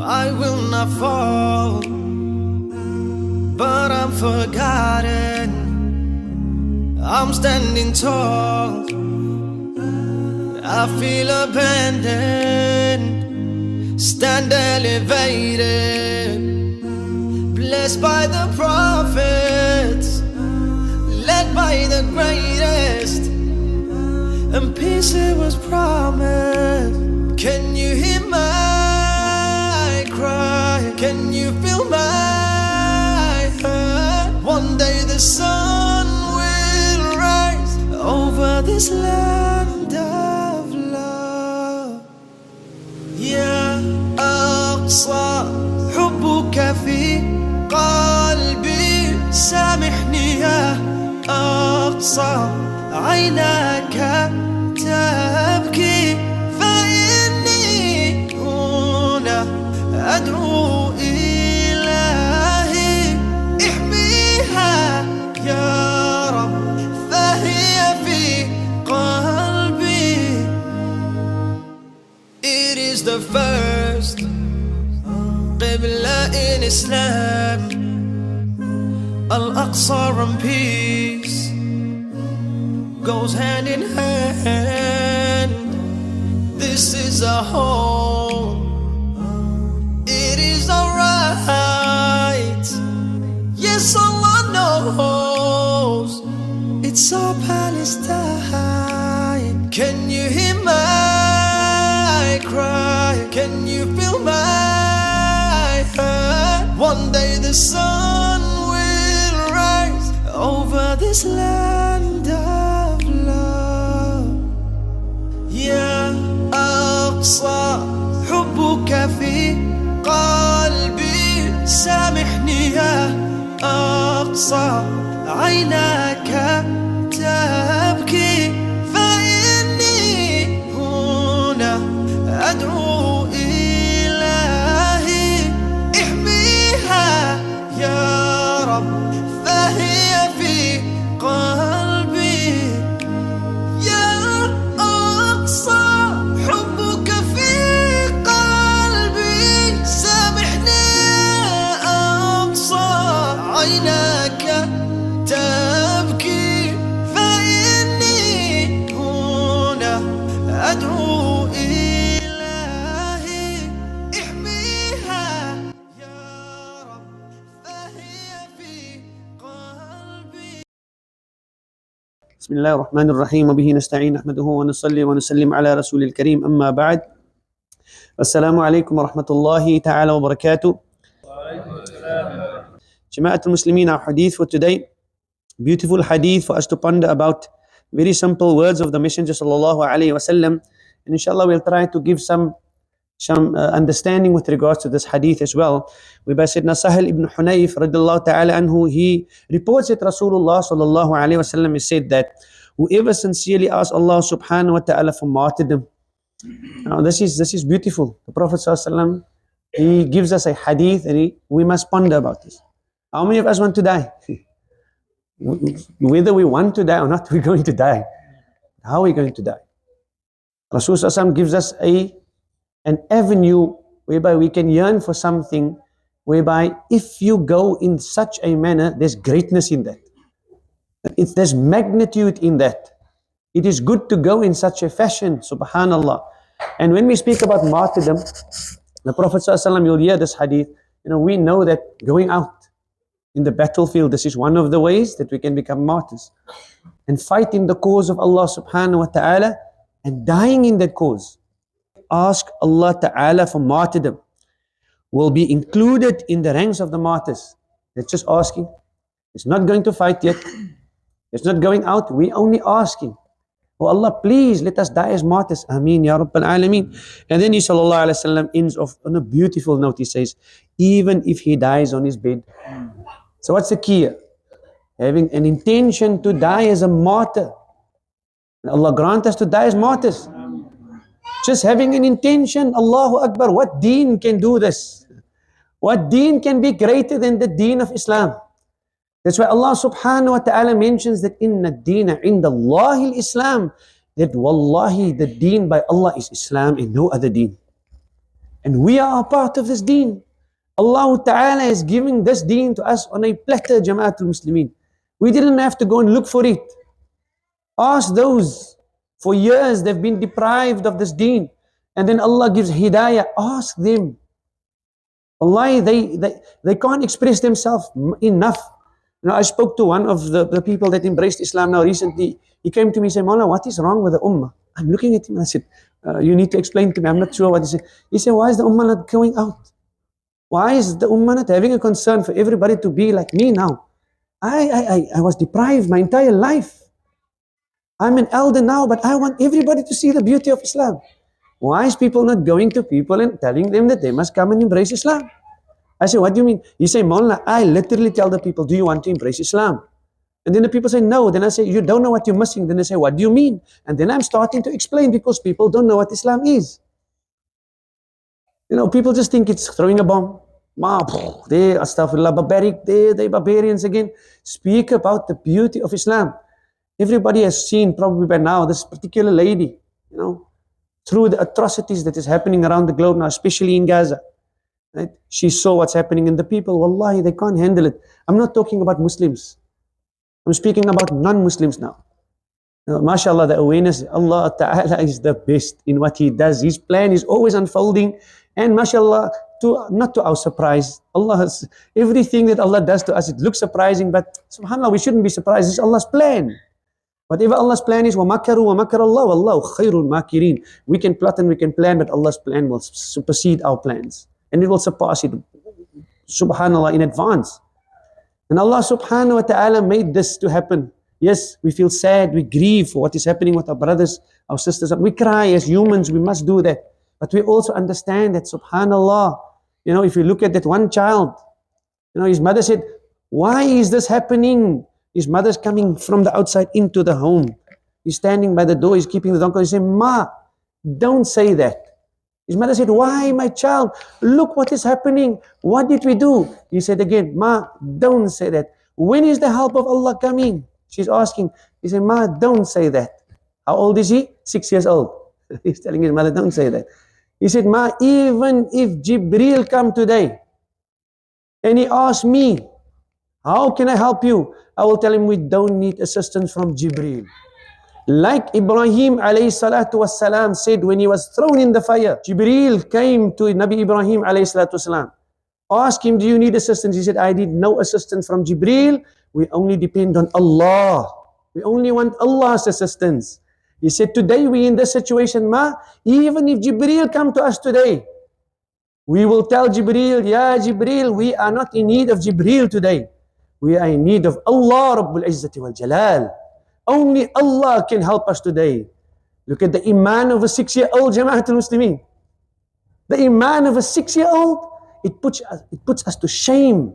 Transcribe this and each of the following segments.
I will not fall, but I'm forgotten. I'm standing tall, I feel abandoned. Stand elevated, blessed by the prophets, led by the greatest, and peace it was promised. Can you hear my cry? Can you feel my hurt? One day the sun will rise over this land of love. يا أقصى حبك في قلبي، سامحني يا أقصى عيناك تبكي، فإني هنا أدعو إلهي احميها يا رب، فهي في قلبي. It is the first Qibla in Islam, Al-Aqsa and peace goes hand in hand. This is a home, it is alright. Yes, Allah knows it's all Palestine. Can you hear my cry? Can you feel my hurt? One day the sun will rise over this land of love. يا أقصى حبك في قلبي، سامحني يا أقصى عيناك تبكي، فإني هنا أدعو إلهي احميها يا رب، فهي في قلبي. يا أقصى حبك في قلبي، سامحني يا أقصى عيناك تبكي، فإني هنا أدعو إلهي احميها يا رب، فهي في قلبي. بسم الله الرحمن الرحيم وبه نستعين نحمده ونصلي ونسلم على رسول الكريم أما بعد. السلام عليكم ورحمة الله تعالى وبركاته. Jama'at al-Muslimin, our hadith for today, beautiful hadith for us to ponder about, very simple words of the Messenger sallallahu alaihi wasallam, and inshallah we'll try to give some understanding with regards to this hadith as well. Whereby Sayyidina Sahal ibn Hunayf radiyallahu ta'ala anhu, he reports that Rasulullah sallallahu alaihi wasallam has said that whoever sincerely asks Allah subhanahu wa ta'ala for martyrdom. Now this is beautiful. The Prophet sallallahu alaihi wasallam, he gives us a hadith and we must ponder about this. How many of us want to die? Whether we want to die or not, we're going to die. How are we going to die? Rasul sallallahu alaihi wasallam gives us an avenue whereby we can yearn for something, whereby if you go in such a manner, there's greatness in that. There's magnitude in that. It is good to go in such a fashion, subhanallah. And when we speak about martyrdom, the Prophet ﷺ, you'll hear this hadith, we know that going out in the battlefield, this is one of the ways that we can become martyrs. And fighting the cause of Allah subhanahu wa ta'ala and dying in that cause. Ask Allah Ta'ala for martyrdom, will be included in the ranks of the martyrs. That's just asking. It's not going to fight yet. It's not going out. We only asking. Oh Allah, please let us die as martyrs. Ameen Ya Rabbal Alameen. And then He sallallahu alayhi wa sallam ends off on a beautiful note. He says, even if he dies on his bed. So what's the key here? Having an intention to die as a martyr. And Allah grant us to die as martyrs. Just having an intention, Allahu Akbar, what deen can do this? What deen can be greater than the deen of Islam? That's why Allah subhanahu wa ta'ala mentions that inna ad-deena inda Allahi al-Islam, that wallahi the deen by Allah is Islam and no other deen. And we are a part of this deen. Allah Ta'ala is giving this deen to us on a platter, Jama'atul Muslimin. We didn't have to go and look for it. Ask those, for years they've been deprived of this deen. And then Allah gives hidayah. Ask them. Allah, they can't express themselves enough. You know, I spoke to one of the people that embraced Islam now recently. He came to me and said, Mawla, what is wrong with the ummah? I'm looking at him and I said, you need to explain to me. I'm not sure what he said. He said, why is the ummah not going out? Why is the ummah not having a concern for everybody to be like me now? I was deprived my entire life. I'm an elder now, but I want everybody to see the beauty of Islam. Why is people not going to people and telling them that they must come and embrace Islam? I say, what do you mean? He say, Maulana, I literally tell the people, do you want to embrace Islam? And then the people say, no. Then I say, you don't know what you're missing. Then they say, what do you mean? And then I'm starting to explain because people don't know what Islam is. You know, people just think it's throwing a bomb. They, astaghfirullah, barbaric, they barbarians again. Speak about the beauty of Islam. Everybody has seen probably by now this particular lady, you know, through the atrocities that is happening around the globe now, especially in Gaza. Right? She saw what's happening in the people. Wallahi, they can't handle it. I'm not talking about Muslims. I'm speaking about non-Muslims now. You know, mashallah, the awareness, Allah Ta'ala is the best in what He does. His plan is always unfolding. And mashallah, not to our surprise. Allah has, everything that Allah does to us, it looks surprising, but subhanAllah, we shouldn't be surprised. It's Allah's plan. Whatever Allah's plan is, وَمَكَرُوا وَمَكَرَ اللَّهُ وَاللَّهُ خَيْرُ الْمَاكِرِينَ. We can plot and we can plan, but Allah's plan will supersede our plans. And it will surpass it, subhanAllah, in advance. And Allah subhanahu wa ta'ala made this to happen. Yes, we feel sad, we grieve for what is happening with our brothers, our sisters. We cry as humans, we must do that. But we also understand that subhanAllah, you know, if you look at that one child, you know, his mother said, why is this happening? His mother's coming from the outside into the home. He's standing by the door, he's keeping the door. He said, Ma, don't say that. His mother said, why, my child? Look what is happening. What did we do? He said again, Ma, don't say that. When is the help of Allah coming? She's asking. He said, Ma, don't say that. How old is he? 6 years old. He's telling his mother, don't say that. He said, Ma, even if Jibreel come today and he asks me, how can I help you? I will tell him we don't need assistance from Jibreel. Like Ibrahim alayhi salatu wassalam said when he was thrown in the fire, Jibreel came to Nabi Ibrahim alayhi salatu wassalam. Ask him, do you need assistance? He said, I need no assistance from Jibreel. We only depend on Allah. We only want Allah's assistance. He said, today we in this situation, Ma, even if Jibreel come to us today, we will tell Jibreel, Ya Jibreel, we are not in need of Jibreel today. We are in need of Allah Rabbul Izzati wal Jalal. Only Allah can help us today. Look at the iman of a 6-year-old, Jama'atul Muslimin. The iman of a 6-year-old, it puts us to shame.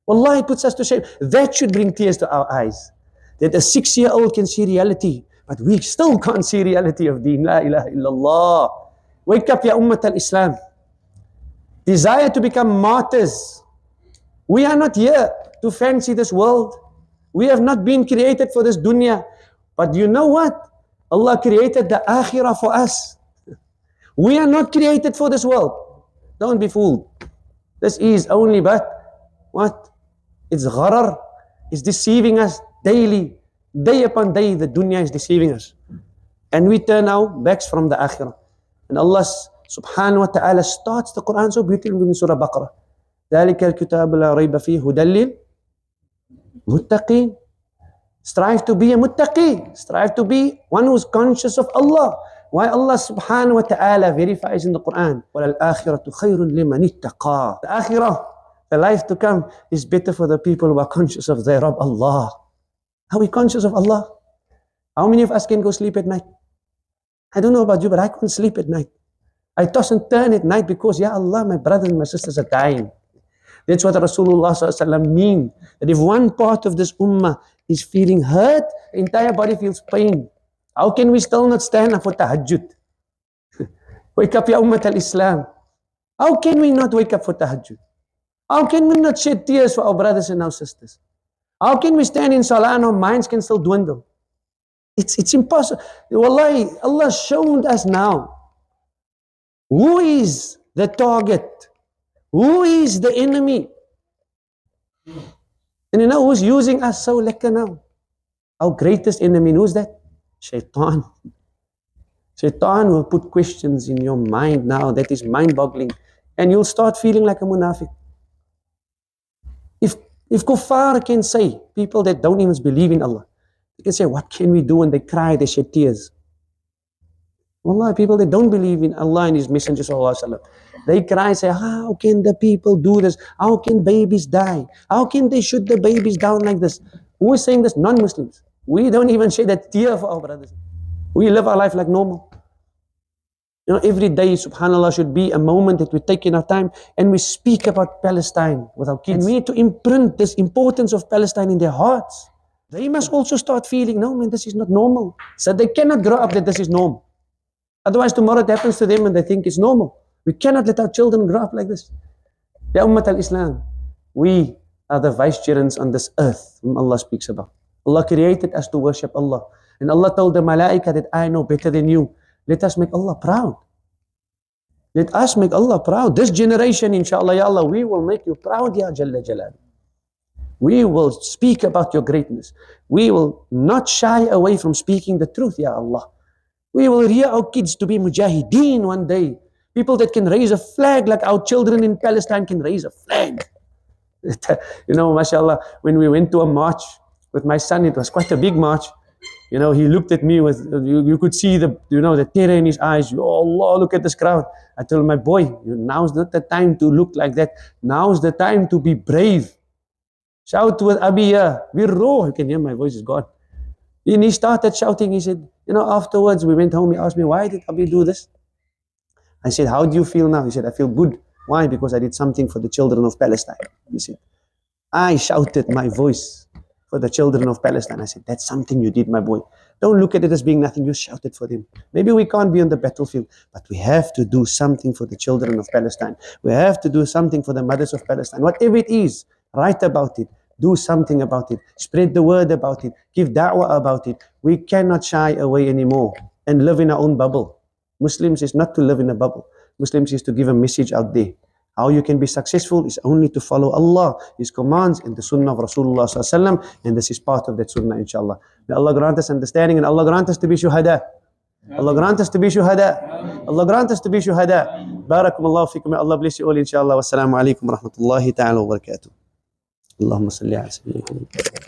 Wallahi, it puts us to shame. That should bring tears to our eyes. That a 6-year-old can see reality, but we still can't see reality of deen. La ilaha illallah. Wake up, ya ummat al-Islam. Desire to become martyrs. We are not here to fancy this world. We have not been created for this dunya. But you know what? Allah created the akhirah for us. We are not created for this world. Don't be fooled. This is only but what? It's gharar. It's deceiving us daily. Day upon day, the dunya is deceiving us. And we turn our backs from the akhirah. And Allah subhanahu wa ta'ala starts the Quran so beautifully in Surah Baqarah. ذَلِكَ الْكِتَابُ لَا رَيْبَ فِيهِ هُدًى لِلْمُتَّقِينَ. Strive to be a muttaqi. Strive to be one who's conscious of Allah. Why Allah subhanahu wa ta'ala verifies in the Quran, وَلَلْآخِرَةُ خَيْرٌ لِمَنِ اتَّقَى. The akhirah, the life to come, is better for the people who are conscious of their Rabb Allah. Are we conscious of Allah? How many of us can go sleep at night? I don't know about you, but I can't sleep at night. I toss and turn at night because, Ya Allah, my brothers and my sisters are dying. That's what Rasulullah ﷺ mean. That if one part of this ummah is feeling hurt, the entire body feels pain. How can we still not stand up for tahajjud? Wake up, ya ummat al-Islam. How can we not wake up for tahajjud? How can we not shed tears for our brothers and our sisters? How can we stand in salah and our minds can still dwindle? It's impossible. Wallahi, Allah showed us now Who is the target? Who is the enemy? And you know who's using us so lekker now? Our greatest enemy, who's that? Shaitan. Shaitan will put questions in your mind now that is mind-boggling, and you'll start feeling like a munafiq. If kuffar can say, people that don't even believe in Allah, they can say, what can we do? And they cry, they shed tears. Wallah, people that don't believe in Allah and His Messenger sallallahu alaihi wasallam, they cry and say, how can the people do this? How can babies die? How can they shoot the babies down like this? Who is saying this? Non-Muslims. We don't even shed a tear for our brothers. We live our life like normal. You know, every day, subhanAllah, should be a moment that we take in our time and we speak about Palestine with our kids. And we need to imprint this importance of Palestine in their hearts. They must also start feeling, no man, this is not normal. So they cannot grow up that this is normal. Otherwise, tomorrow it happens to them and they think it's normal. We cannot let our children grow up like this. Ya Ummat al-Islam, we are the vicegerents on this earth whom Allah speaks about. Allah created us to worship Allah. And Allah told the malaika that I know better than you. Let us make Allah proud. Let us make Allah proud. This generation, inshallah, Ya Allah, we will make you proud, Ya Jalla Jalal. We will speak about your greatness. We will not shy away from speaking the truth, Ya Allah. We will rear our kids to be mujahideen one day. People that can raise a flag like our children in Palestine can raise a flag. You know, mashallah, when we went to a march with my son, it was quite a big march. You know, he looked at me with, you could see the terror in his eyes. Oh Allah, look at this crowd. I told my boy, now's not the time to look like that. Now's the time to be brave. Shout with Abiya, we roar. You can hear my voice is gone. And he started shouting. He said, you know, afterwards we went home. He asked me, why did Abi do this? I said, how do you feel now? He said, I feel good. Why? Because I did something for the children of Palestine. He said, I shouted my voice for the children of Palestine. I said, that's something you did, my boy. Don't look at it as being nothing. You shouted for them. Maybe we can't be on the battlefield, but we have to do something for the children of Palestine. We have to do something for the mothers of Palestine. Whatever it is, write about it. Do something about it. Spread the word about it. Give da'wah about it. We cannot shy away anymore and live in our own bubble. Muslims is not to live in a bubble. Muslims is to give a message out there. How you can be successful is only to follow Allah, His commands, and the Sunnah of Rasulullah sallallahu alaihi wasallam, and this is part of that Sunnah, inshallah. May Allah grant us understanding, and Allah grant us to be shuhada. Allah grant us to be shuhada. Allah grant us to be shuhada. Barakallahu fikum. May Allah bless you all, inshallah. Wassalamu alaikum wa rahmatullahi ta'ala wa barakatuh. اللهم صل على سيدنا محمد.